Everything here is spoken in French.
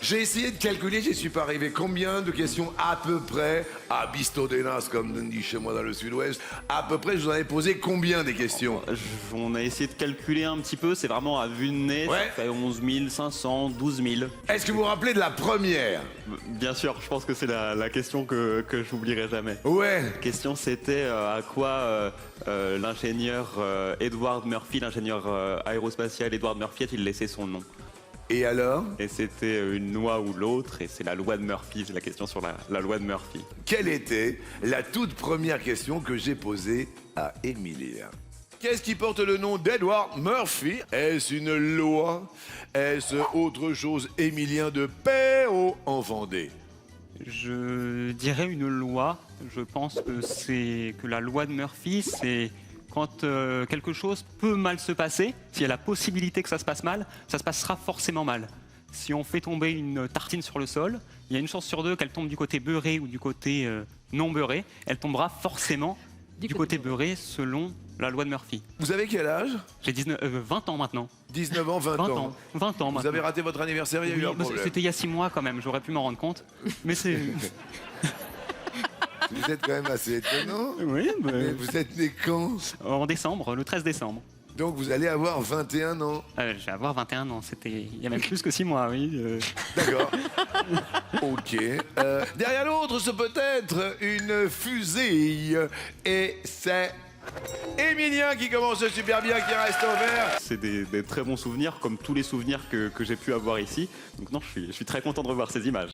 J'ai essayé de calculer, j'y suis pas arrivé. Combien de questions à peu près, à Bistodénas, comme on dit chez moi dans le sud-ouest, à peu près, je vous en ai posé combien des questions? On a essayé de calculer un petit peu, c'est vraiment à vue de nez, Ouais. ça fait 11 500, 12 000. Est-ce que vous vous rappelez de la première? Bien sûr, je pense que c'est la question que j'oublierai jamais. Ouais. La question c'était à quoi l'ingénieur Edward Murphy, l'ingénieur aérospatial Edward Murphy a-t-il laissé son nom? Et alors? Et c'était une loi ou l'autre, et c'est la loi de Murphy, c'est la question sur la loi de Murphy. Quelle était la toute première question que j'ai posée à Emilia? Qu'est-ce qui porte le nom d'Edward Murphy? Est-ce une loi? Est-ce autre chose, Émilien de Péau en Vendée? Je dirais une loi. Je pense que la loi de Murphy, c'est quand quelque chose peut mal se passer, s'il y a la possibilité que ça se passe mal, ça se passera forcément mal. Si on fait tomber une tartine sur le sol, il y a une chance sur deux qu'elle tombe du côté beurré ou du côté non beurré. Elle tombera forcément du côté beurré selon la loi de Murphy. Vous avez quel âge? J'ai 20 ans maintenant. 19 ans, 20 ans. 20 ans Vous maintenant. avez raté votre anniversaire, il y a eu un Oui, problème. c'était il y a 6 mois quand même, j'aurais pu m'en rendre compte. Mais c'est... Vous êtes quand même assez étonnant. Oui, Mais vous êtes né quand? en décembre, le 13 décembre. Donc vous allez avoir 21 ans. Je vais avoir 21 ans, c'était il y a même plus que 6 mois, oui. D'accord. Ok. Derrière l'autre, ce peut être une fusée. Et c'est Émilien qui commence super bien, qui reste au vert. C'est des très bons souvenirs, comme tous les souvenirs que j'ai pu avoir ici. Donc non, je suis très content de revoir ces images.